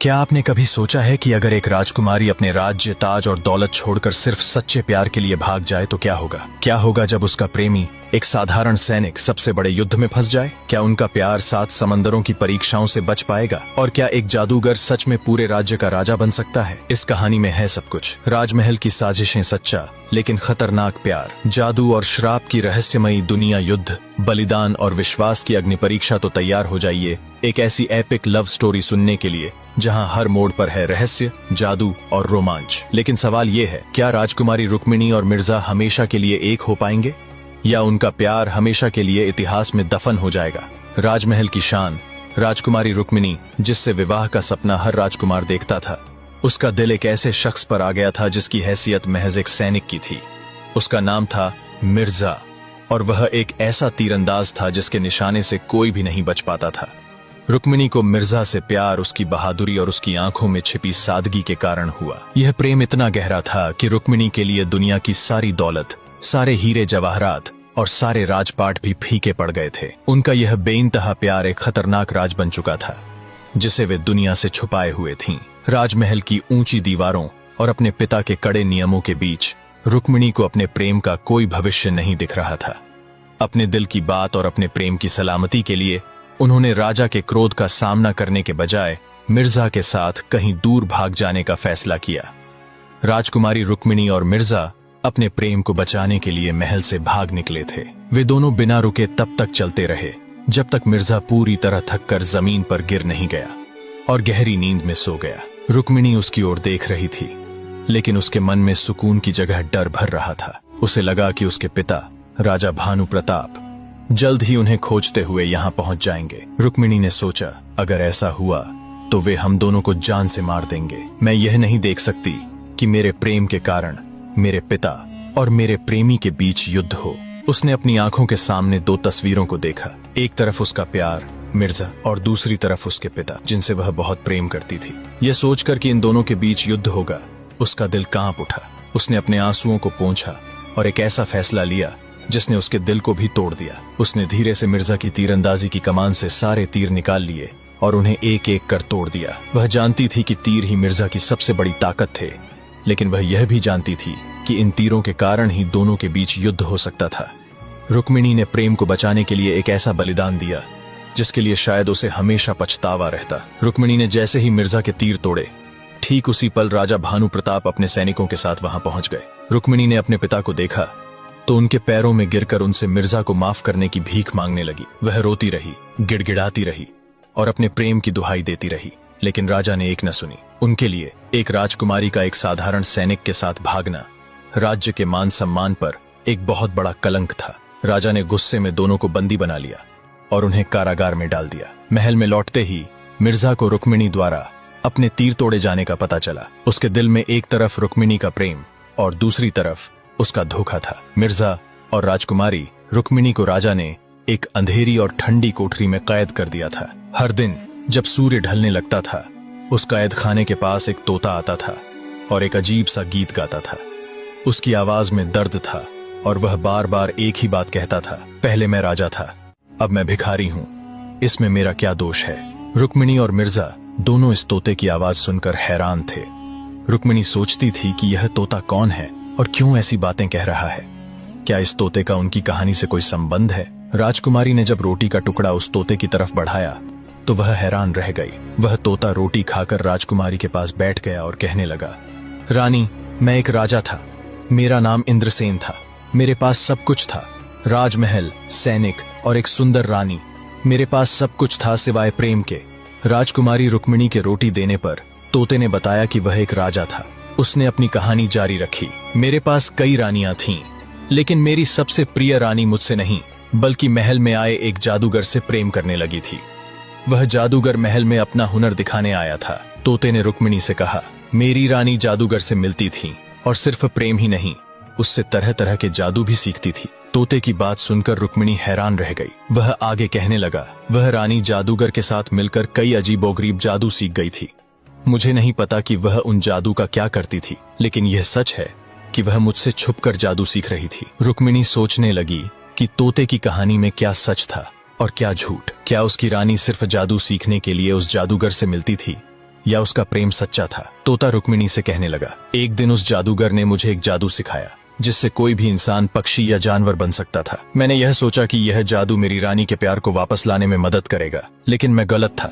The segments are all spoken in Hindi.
क्या आपने कभी सोचा है कि अगर एक राजकुमारी अपने राज्य, ताज और दौलत छोड़कर सिर्फ सच्चे प्यार के लिए भाग जाए तो क्या होगा? क्या होगा जब उसका प्रेमी एक साधारण सैनिक सबसे बड़े युद्ध में फंस जाए? क्या उनका प्यार 7 समंदरों की परीक्षाओं से बच पाएगा? और क्या एक जादूगर सच में पूरे राज्य का राजा बन सकता है? इस कहानी में है सब कुछ। राजमहल की साजिशें, सच्चा लेकिन खतरनाक प्यार, जादू और श्राप की रहस्यमयी दुनिया, युद्ध, बलिदान और विश्वास की अग्नि परीक्षा। तो तैयार हो जाइए एक ऐसी एपिक लव स्टोरी सुनने के लिए जहां हर मोड़ पर है रहस्य, जादू और रोमांच। लेकिन सवाल ये है, क्या राजकुमारी रुक्मिणी और मिर्जा हमेशा के लिए एक हो पाएंगे, या उनका प्यार हमेशा के लिए इतिहास में दफन हो जाएगा? राजमहल की शान, राजकुमारी रुक्मिणी, जिससे विवाह का सपना हर राजकुमार देखता था। उसका दिल एक ऐसे शख्स पर आ गया था जिसकी हैसियत महज एक सैनिक की थी। उसका नाम था मिर्जा, और वह एक ऐसा तीरंदाज था जिसके निशाने से कोई भी नहीं बच पाता था। रुक्मिणी को मिर्जा से प्यार उसकी बहादुरी और उसकी आंखों में छिपी सादगी के कारण हुआ। यह प्रेम इतना गहरा था कि रुक्मिणी के लिए दुनिया की सारी दौलत, सारे हीरे जवाहरात और सारे राजपाट भी फीके पड़ गए थे। उनका यह बेइंतहा प्यार एक खतरनाक राज बन चुका था जिसे वे दुनिया से छुपाए हुए थीं। राजमहल की ऊंची दीवारों और अपने पिता के कड़े नियमों के बीच रुक्मिणी को अपने प्रेम का कोई भविष्य नहीं दिख रहा था। अपने दिल की बात और अपने प्रेम की सलामती के लिए उन्होंने राजा के क्रोध का सामना करने के बजाय मिर्जा के साथ कहीं दूर भाग जाने का फैसला किया। राजकुमारी रुक्मिणी और मिर्जा अपने प्रेम को बचाने के लिए महल से भाग निकले थे। वे दोनों बिना रुके तब तक चलते रहे जब तक मिर्जा पूरी तरह थककर जमीन पर गिर नहीं गया और गहरी नींद में सो गया। रुक्मिणी उसकी ओर देख रही थी, लेकिन उसके मन में सुकून की जगह डर भर रहा था। उसे लगा कि उसके पिता राजा भानु प्रताप जल्द ही उन्हें खोजते हुए यहाँ पहुंच जाएंगे। रुक्मिणी ने सोचा, अगर ऐसा हुआ तो वे हम दोनों को जान से मार देंगे। मैं यह नहीं देख सकती कि मेरे प्रेम के कारण मेरे पिता और मेरे प्रेमी के बीच युद्ध हो। उसने अपनी आंखों के सामने 2 तस्वीरों को देखा। एक तरफ उसका प्यार मिर्जा और दूसरी तरफ उसके पिता, जिनसे वह बहुत प्रेम करती थी। यह सोचकर कि इन दोनों के बीच युद्ध होगा, उसका दिल कांप उठा। उसने अपने आंसुओं को पोंछा और एक ऐसा फैसला लिया जिसने उसके दिल को भी तोड़ दिया। उसने धीरे से मिर्जा की तीरंदाजी की कमान से सारे तीर निकाल लिए और उन्हें एक एक कर तोड़ दिया। वह जानती थी कि तीर ही मिर्जा की सबसे बड़ी ताकत थे, लेकिन वह यह भी जानती थी कि इन तीरों के कारण ही दोनों के बीच युद्ध हो सकता था। रुक्मिणी ने प्रेम को बचाने के लिए एक ऐसा बलिदान दिया जिसके लिए शायद उसे हमेशा पछतावा रहता। रुक्मिणी ने जैसे ही मिर्जा के तीर तोड़े, ठीक उसी पल राजा भानु प्रताप अपने सैनिकों के साथ वहां पहुंच गए। रुक्मिणी ने अपने पिता को देखा तो उनके पैरों में गिरकर उनसे मिर्जा को माफ करने की भीख मांगने लगी। वह रोती रही, गिड़गिड़ाती रही और अपने प्रेम की दुहाई देती रही, लेकिन राजा ने एक न सुनी। उनके लिए एक राजकुमारी का एक साधारण सैनिक के साथ भागना राज्य के मान सम्मान पर एक बहुत बड़ा कलंक था। राजा ने गुस्से में दोनों को बंदी बना लिया और उन्हें कारागार में डाल दिया। महल में लौटते ही मिर्जा को रुक्मिणी द्वारा अपने तीर तोड़े जाने का पता चला। उसके दिल में एक तरफ रुक्मिणी का प्रेम और दूसरी तरफ उसका धोखा था। मिर्जा और राजकुमारी रुक्मिणी को राजा ने एक अंधेरी और ठंडी कोठरी में कैद कर दिया था। हर दिन जब सूर्य ढलने लगता था, उस कैद खाने के पास एक तोता आता था और एक अजीब सा गीत गाता था। उसकी आवाज में दर्द था और वह बार बार एक ही बात कहता था, पहले मैं राजा था, अब मैं भिखारी हूँ, इसमें मेरा क्या दोष है? रुक्मिणी और मिर्जा दोनों इस तोते की आवाज सुनकर हैरान थे। रुक्मिणी सोचती थी कि यह तोता कौन है और क्यों ऐसी बातें कह रहा है। क्या इस तोते का उनकी कहानी से कोई संबंध है? राजकुमारी ने जब रोटी का टुकड़ा उस तोते की तरफ बढ़ाया तो वह हैरान रह गई। वह तोता रोटी खाकर राजकुमारी के पास बैठ गया और कहने लगा, रानी, मैं एक राजा था, मेरा नाम इंद्रसेन था, मेरे पास सब कुछ था, राजमहल, सैनिक और एक सुंदर रानी। मेरे पास सब कुछ था सिवाय प्रेम के। राजकुमारी रुक्मिणी के रोटी देने पर तोते ने बताया कि वह एक राजा था। उसने अपनी कहानी जारी रखी, मेरे पास कई रानियां थीं, लेकिन मेरी सबसे प्रिय रानी मुझसे नहीं बल्कि महल में आए एक जादूगर से प्रेम करने लगी थी। वह जादूगर महल में अपना हुनर दिखाने आया था। तोते ने रुक्मिणी से कहा, मेरी रानी जादूगर से मिलती थी और सिर्फ प्रेम ही नहीं, उससे तरह तरह के जादू भी सीखती थी। तोते की बात सुनकर रुक्मिणी हैरान रह गई। वह आगे कहने लगा, वह रानी जादूगर के साथ मिलकर कई अजीबोगरीब जादू सीख गई थी। मुझे नहीं पता कि वह उन जादू का क्या करती थी, लेकिन यह सच है कि वह मुझसे छुपकर जादू सीख रही थी। रुक्मिणी सोचने लगी कि तोते की कहानी में क्या सच था और क्या झूठ। क्या उसकी रानी सिर्फ जादू सीखने के लिए उस जादूगर से मिलती थी, या उसका प्रेम सच्चा था। तोता रुक्मिणी से कहने लगा, एक दिन उस जादूगर ने मुझे एक जादू सिखाया जिससे कोई भी इंसान, पक्षी या जानवर बन सकता था। मैंने यह सोचा कि यह जादू मेरी रानी के प्यार को वापस लाने में मदद करेगा, लेकिन मैं गलत था।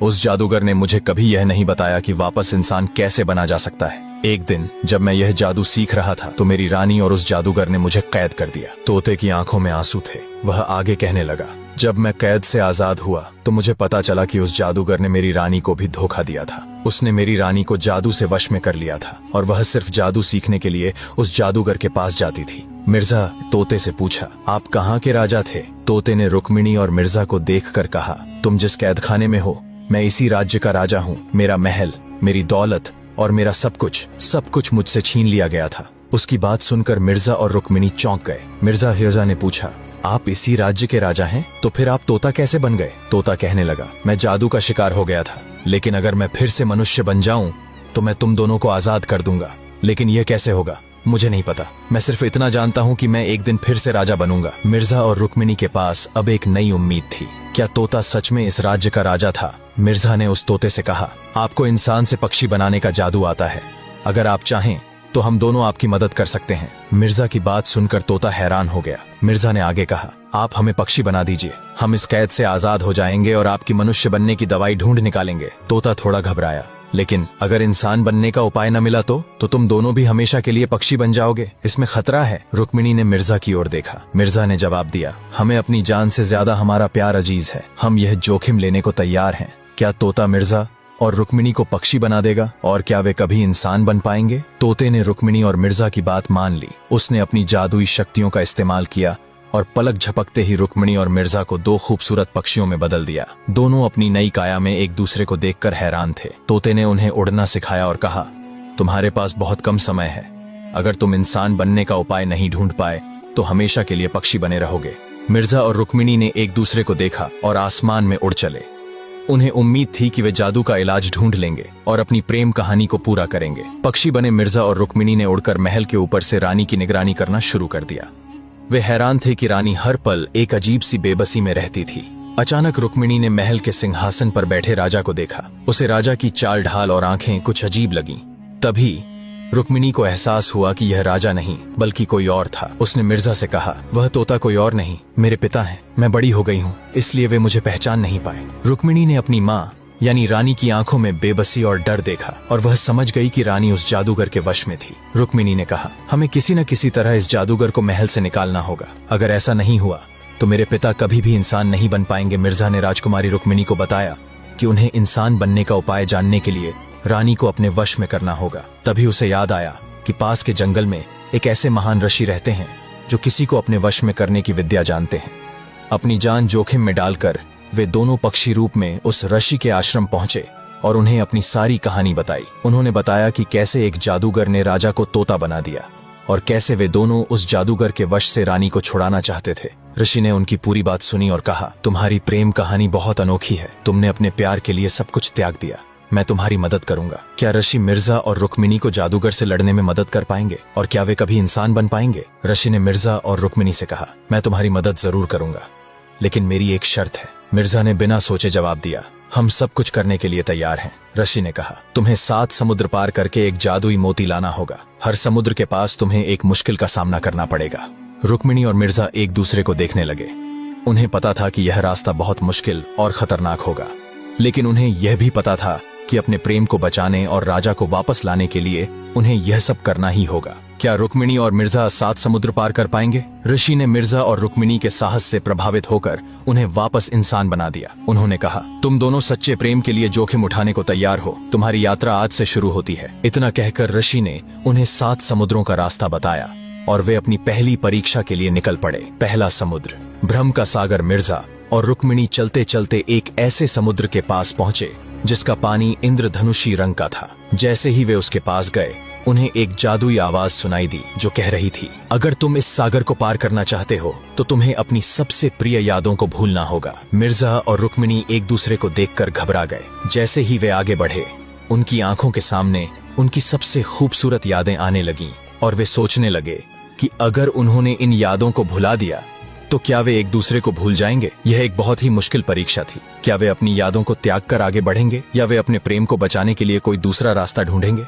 उस जादूगर ने मुझे कभी यह नहीं बताया कि वापस इंसान कैसे बना जा सकता है। एक दिन जब मैं यह जादू सीख रहा था तो मेरी रानी और उस जादूगर ने मुझे कैद कर दिया। तोते की आंखों में आंसू थे। वह आगे कहने लगा, जब मैं कैद से आजाद हुआ तो मुझे पता चला कि उस जादूगर ने मेरी रानी को भी धोखा दिया था। उसने मेरी रानी को जादू से वश में कर लिया था और वह सिर्फ जादू सीखने के लिए उस जादूगर के पास जाती थी। मिर्जा तोते से पूछा, आप कहाँ के राजा थे? तोते ने रुक्मिणी और मिर्जा को देखकर कहा, तुम जिस कैदखाने में हो मैं इसी राज्य का राजा हूँ। मेरा महल, मेरी दौलत और मेरा सब कुछ मुझसे छीन लिया गया था। उसकी बात सुनकर मिर्जा और रुक्मिणी चौंक गए। मिर्जा हिरजा ने पूछा, आप इसी राज्य के राजा हैं? तो फिर आप तोता कैसे बन गए? तोता कहने लगा, मैं जादू का शिकार हो गया था, लेकिन अगर मैं फिर से मनुष्य बन जाऊं तो मैं तुम दोनों को आजाद कर दूंगा। लेकिन यह कैसे होगा मुझे नहीं पता। मैं सिर्फ इतना जानता हूँ कि मैं एक दिन फिर से राजा बनूंगा। मिर्जा और रुक्मिणी के पास अब एक नई उम्मीद थी। क्या तोता सच में इस राज्य का राजा था? मिर्जा ने उस तोते से कहा, आपको इंसान से पक्षी बनाने का जादू आता है। अगर आप चाहें तो हम दोनों आपकी मदद कर सकते हैं। मिर्जा की बात सुनकर तोता हैरान हो गया। मिर्जा ने आगे कहा, आप हमें पक्षी बना दीजिए, हम इस कैद से आजाद हो जाएंगे और आपकी मनुष्य बनने की दवाई ढूंढ निकालेंगे। तोता थोड़ा घबराया, लेकिन अगर इंसान बनने का उपाय न मिला तो तुम दोनों भी हमेशा के लिए पक्षी बन जाओगे, इसमें खतरा है। रुक्मिणी ने मिर्जा की ओर देखा। मिर्जा ने जवाब दिया, हमें अपनी जान से ज्यादा हमारा प्यार अजीज है, हम यह जोखिम लेने को तैयार हैं। क्या तोता मिर्जा और रुक्मिणी को पक्षी बना देगा? और क्या वे कभी इंसान बन पाएंगे? तोते ने रुक्मिणी और मिर्जा की बात मान ली। उसने अपनी जादुई शक्तियों का इस्तेमाल किया और पलक झपकते ही रुक्मिणी और मिर्जा को दो खूबसूरत पक्षियों में बदल दिया। दोनों अपनी नई काया में एक दूसरे को देखकर हैरान थे। तोते ने उन्हें उड़ना सिखाया और कहा, तुम्हारे पास बहुत कम समय है, अगर तुम इंसान बनने का उपाय नहीं ढूंढ पाए तो हमेशा के लिए पक्षी बने रहोगे। मिर्जा और रुक्मिणी ने एक दूसरे को देखा और आसमान में उड़ चले। उन्हें उम्मीद थी कि वे जादू का इलाज ढूंढ लेंगे और अपनी प्रेम कहानी को पूरा करेंगे। पक्षी बने मिर्जा और रुक्मिणी ने उड़कर महल के ऊपर से रानी की निगरानी करना शुरू कर दिया। वे हैरान थे कि रानी हर पल एक अजीब सी बेबसी में रहती थी। अचानक रुक्मिणी ने महल के सिंहासन पर बैठे राजा को देखा। उसे राजा की चाल ढाल और आंखें कुछ अजीब लगीं। तभी रुक्मिणी को एहसास हुआ कि यह राजा नहीं बल्कि कोई और था। उसने मिर्जा से कहा, वह तोता कोई और नहीं, मेरे पिता हैं। मैं बड़ी हो गई हूँ, इसलिए वे मुझे पहचान नहीं पाए। रुक्मिणी ने अपनी माँ यानी रानी की आंखों में बेबसी और डर देखा और वह समझ गई कि रानी उस जादूगर के वश में थी। रुक्मिणी ने कहा, हमें किसी न किसी तरह इस जादूगर को महल से निकालना होगा। अगर ऐसा नहीं हुआ तो मेरे पिता कभी भी इंसान नहीं बन पाएंगे। मिर्जा ने राजकुमारी रुक्मिणी को बताया कि उन्हें इंसान बनने का उपाय जानने के लिए रानी को अपने वश में करना होगा। तभी उसे याद आया कि पास के जंगल में एक ऐसे महान ऋषि रहते हैं जो किसी को अपने वश में करने की विद्या जानते हैं। अपनी जान जोखिम में डालकर वे दोनों पक्षी रूप में उस ऋषि के आश्रम पहुंचे और उन्हें अपनी सारी कहानी बताई। उन्होंने बताया कि कैसे एक जादूगर ने राजा को तोता बना दिया और कैसे वे दोनों उस जादूगर के वश से रानी को छुड़ाना चाहते थे। ऋषि ने उनकी पूरी बात सुनी और कहा, तुम्हारी प्रेम कहानी बहुत अनोखी है, तुमने अपने प्यार के लिए सब कुछ त्याग दिया, मैं तुम्हारी मदद करूंगा। क्या ऋषि मिर्जा और रुक्मिणी को जादूगर से लड़ने में मदद कर पाएंगे? और क्या वे कभी इंसान बन पाएंगे? ऋषि ने मिर्जा और रुक्मिणी से कहा, मैं तुम्हारी मदद जरूर करूंगा, लेकिन मेरी एक शर्त है। मिर्जा ने बिना सोचे जवाब दिया, हम सब कुछ करने के लिए तैयार हैं। ऋषि ने कहा, तुम्हें 7 समुद्र पार करके एक जादुई मोती लाना होगा। हर समुद्र के पास तुम्हें एक मुश्किल का सामना करना पड़ेगा। रुक्मिणी और मिर्जा एक दूसरे को देखने लगे। उन्हें पता था कि यह रास्ता बहुत मुश्किल और खतरनाक होगा, लेकिन उन्हें यह भी पता था कि अपने प्रेम को बचाने और राजा को वापस लाने के लिए उन्हें यह सब करना ही होगा। क्या रुक्मिणी और मिर्जा 7 समुद्र पार कर पाएंगे? ऋषि ने मिर्जा और रुक्मिणी के साहस से प्रभावित होकर उन्हें वापस इंसान बना दिया। उन्होंने कहा, तुम दोनों सच्चे प्रेम के लिए जोखिम उठाने को तैयार हो, तुम्हारी यात्रा आज से शुरू होती है। इतना कहकर ऋषि ने उन्हें 7 समुद्रों का रास्ता बताया और वे अपनी पहली परीक्षा के लिए निकल पड़े। पहला समुद्र, भ्रम का सागर। मिर्जा और रुक्मिणी चलते चलते एक ऐसे समुद्र के पास पहुंचे जिसका पानी इंद्रधनुषी रंग का था। जैसे ही वे उसके पास गए, उन्हें एक जादुई आवाज सुनाई दी जो कह रही थी, अगर तुम इस सागर को पार करना चाहते हो तो तुम्हें अपनी सबसे प्रिय यादों को भूलना होगा। मिर्जा और रुक्मिणी एक दूसरे को देखकर घबरा गए। जैसे ही वे आगे बढ़े, उनकी आंखों के सामने उनकी सबसे खूबसूरत यादें आने लगीं और वे सोचने लगे कि अगर उन्होंने इन यादों को भुला दिया तो क्या वे एक दूसरे को भूल जाएंगे? यह एक बहुत ही मुश्किल परीक्षा थी। क्या वे अपनी यादों को त्याग कर आगे बढ़ेंगे या वे अपने प्रेम को बचाने के लिए कोई दूसरा रास्ता ढूंढेंगे?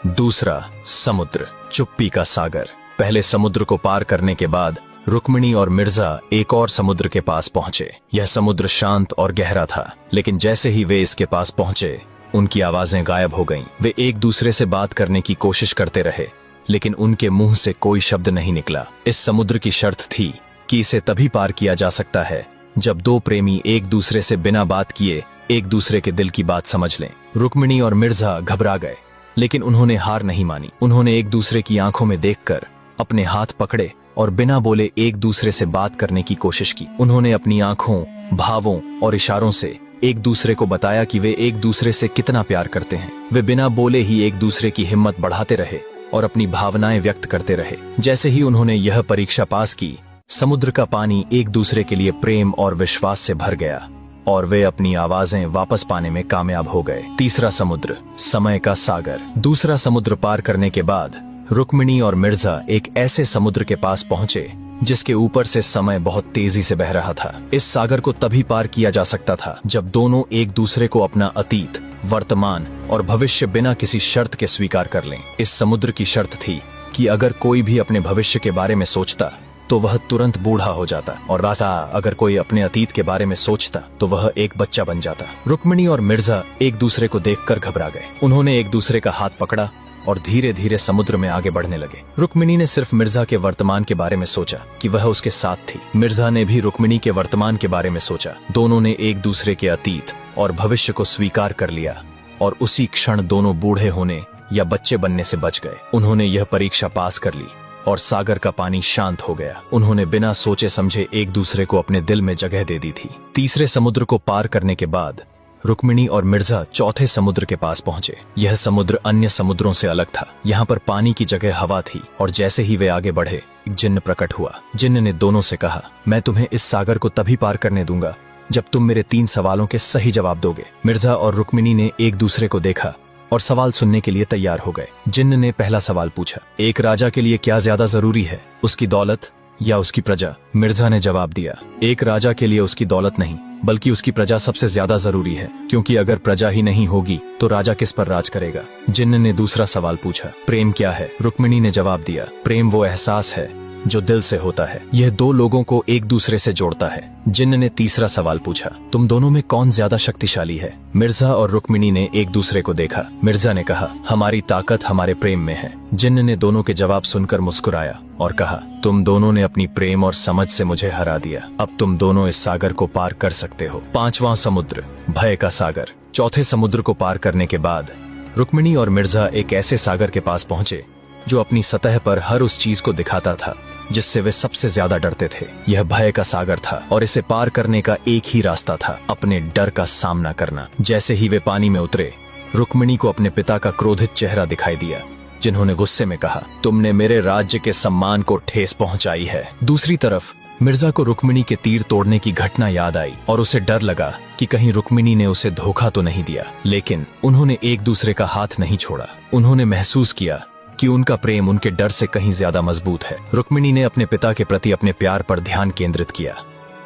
दूसरा समुद्र, चुप्पी का सागर। पहले समुद्र को पार करने के बाद रुक्मिणी और मिर्जा एक और समुद्र के पास पहुंचे। यह समुद्र शांत और गहरा था, लेकिन जैसे ही वे इसके पास पहुंचे उनकी आवाजें गायब हो गईं। वे एक दूसरे से बात करने की कोशिश करते रहे, लेकिन उनके मुंह से कोई शब्द नहीं निकला। इस समुद्र की शर्त थी कि इसे तभी पार किया जा सकता है जब दो प्रेमी एक दूसरे से बिना बात किए एक दूसरे के दिल की बात समझ लें। रुक्मिणी और मिर्जा घबरा गए, लेकिन उन्होंने हार नहीं मानी। उन्होंने एक दूसरे की आंखों में देखकर अपने हाथ पकड़े और बिना बोले एक दूसरे से बात करने की कोशिश की। उन्होंने अपनी आंखों, भावों और इशारों से एक दूसरे को बताया कि वे एक दूसरे से कितना प्यार करते हैं। वे बिना बोले ही एक दूसरे की हिम्मत बढ़ाते रहे और अपनी भावनाएं व्यक्त करते रहे। जैसे ही उन्होंने यह परीक्षा पास की, समुद्र का पानी एक दूसरे के लिए प्रेम और विश्वास से भर गया और वे अपनी आवाजें वापस पाने में कामयाब हो गए। तीसरा समुद्र, समय का सागर। दूसरा समुद्र पार करने के बाद रुक्मिणी और मिर्जा एक ऐसे समुद्र के पास पहुंचे जिसके ऊपर से समय बहुत तेजी से बह रहा था। इस सागर को तभी पार किया जा सकता था जब दोनों एक दूसरे को अपना अतीत, वर्तमान और भविष्य बिना किसी शर्त के स्वीकार कर लें। इस समुद्र की शर्त थी कि अगर कोई भी अपने भविष्य के बारे में सोचता तो वह तुरंत बूढ़ा हो जाता, और अगर कोई अपने अतीत के बारे में सोचता तो वह एक बच्चा बन जाता। रुक्मिणी और मिर्जा एक दूसरे को देखकर घबरा गए। उन्होंने एक दूसरे का हाथ पकड़ा और धीरे धीरे समुद्र में आगे बढ़ने लगे। रुक्मिणी ने सिर्फ मिर्जा के वर्तमान के बारे में सोचा कि वह उसके साथ थी। मिर्जा ने भी रुक्मिणी के वर्तमान के बारे में सोचा। दोनों ने एक दूसरे के अतीत और भविष्य को स्वीकार कर लिया और उसी क्षण दोनों बूढ़े होने या बच्चे बनने से बच गए। उन्होंने यह परीक्षा पास कर ली और सागर का पानी शांत हो गया। उन्होंने बिना सोचे समझे एक दूसरे को अपने दिल में जगह दे दी थी। तीसरे समुद्र को पार करने के बाद रुक्मिणी और मिर्जा चौथे समुद्र के पास पहुंचे। यह समुद्र अन्य समुद्रों से अलग था। यहाँ पर पानी की जगह हवा थी, और जैसे ही वे आगे बढ़े एक जिन्न प्रकट हुआ। जिन्न ने दोनों से कहा, मैं तुम्हें इस सागर को तभी पार करने दूंगा जब तुम मेरे 3 सवालों के सही जवाब दोगे। मिर्जा और रुक्मिणी ने एक दूसरे को देखा और सवाल सुनने के लिए तैयार हो गए। जिन्न ने पहला सवाल पूछा, एक राजा के लिए क्या ज्यादा जरूरी है, उसकी दौलत या उसकी प्रजा? मिर्जा ने जवाब दिया, एक राजा के लिए उसकी दौलत नहीं बल्कि उसकी प्रजा सबसे ज्यादा जरूरी है, क्योंकि अगर प्रजा ही नहीं होगी तो राजा किस पर राज करेगा? जिन्न ने दूसरा सवाल पूछा, प्रेम क्या है? रुक्मिणी ने जवाब दिया, प्रेम वो एहसास है जो दिल से होता है। यह दो लोगों को एक दूसरे से जोड़ता है। जिन्न ने तीसरा सवाल पूछा, तुम दोनों में कौन ज्यादा शक्तिशाली है? मिर्जा और रुक्मिणी ने एक दूसरे को देखा। मिर्जा ने कहा, हमारी ताकत हमारे प्रेम में है। जिन्न ने दोनों के जवाब सुनकर मुस्कुराया और कहा, तुम दोनों ने अपनी प्रेम और समझ से मुझे हरा दिया। अब तुम दोनों इस सागर को पार कर सकते हो। पांचवां समुद्र, भय का सागर। चौथे समुद्र को पार करने के बाद रुक्मिणी और मिर्जा एक ऐसे सागर के पास पहुंचे जो अपनी सतह पर हर उस चीज को दिखाता था जिससे वे सबसे ज्यादा डरते थे। यह भय का सागर था और इसे पार करने का एक ही रास्ता था, अपने डर का सामना करना। जैसे ही वे पानी में उतरे, रुक्मिणी को अपने पिता का क्रोधित चेहरा दिखाई दिया, जिन्होंने गुस्से में कहा, तुमने मेरे राज्य के सम्मान को ठेस पहुंचाई है। दूसरी तरफ मिर्जा को रुक्मिणी के तीर तोड़ने की घटना याद आई और उसे डर लगा कि कहीं रुक्मिणी ने उसे धोखा तो नहीं दिया। लेकिन उन्होंने एक दूसरे का हाथ नहीं छोड़ा। उन्होंने महसूस किया कि उनका प्रेम उनके डर से कहीं ज्यादा मजबूत है। रुक्मिणी ने अपने पिता के प्रति अपने प्यार पर ध्यान केंद्रित किया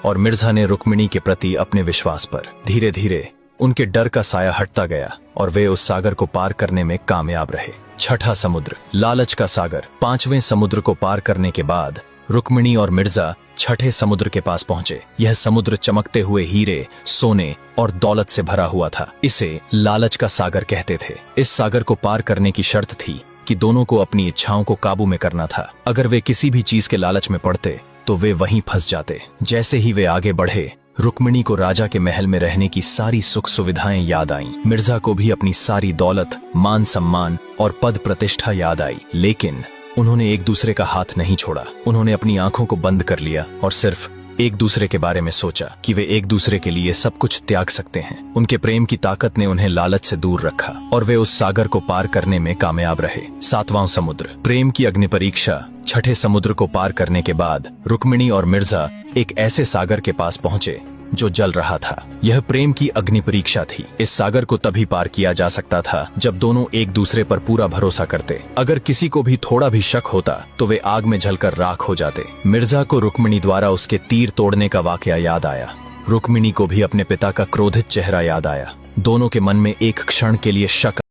और मिर्जा ने रुक्मिणी के प्रति अपने विश्वास पर। धीरे धीरे उनके डर का साया हटता गया और वे उस सागर को पार करने में कामयाब रहे। छठा समुद्र, लालच का सागर। पांचवें समुद्र को पार करने के बाद रुक्मिणी और मिर्जा छठे समुद्र के पास पहुंचे। यह समुद्र चमकते हुए हीरे, सोने और दौलत से भरा हुआ था। इसे लालच का सागर कहते थे। इस सागर को पार करने की शर्त थी कि दोनों को अपनी इच्छाओं को काबू में करना था। अगर वे किसी भी चीज के लालच में पड़ते तो वे वहीं फंस जाते। जैसे ही वे आगे बढ़े, रुक्मिणी को राजा के महल में रहने की सारी सुख सुविधाएं याद आईं। मिर्जा को भी अपनी सारी दौलत, मान सम्मान और पद प्रतिष्ठा याद आई। लेकिन उन्होंने एक दूसरे का हाथ नहीं छोड़ा। उन्होंने अपनी आंखों को बंद कर लिया और सिर्फ एक दूसरे के बारे में सोचा कि वे एक दूसरे के लिए सब कुछ त्याग सकते हैं। उनके प्रेम की ताकत ने उन्हें लालच से दूर रखा और वे उस सागर को पार करने में कामयाब रहे। सातवां समुद्र, प्रेम की अग्नि परीक्षा। छठे समुद्र को पार करने के बाद रुक्मिणी और मिर्जा एक ऐसे सागर के पास पहुंचे जो जल रहा था। यह प्रेम की अग्नि परीक्षा थी। इस सागर को तभी पार किया जा सकता था जब दोनों एक दूसरे पर पूरा भरोसा करते। अगर किसी को भी थोड़ा भी शक होता तो वे आग में जलकर राख हो जाते। मिर्जा को रुक्मिणी द्वारा उसके तीर तोड़ने का वाकया याद आया। रुक्मिणी को भी अपने पिता का क्रोधित चेहरा याद आया। दोनों के मन में एक क्षण के लिए शक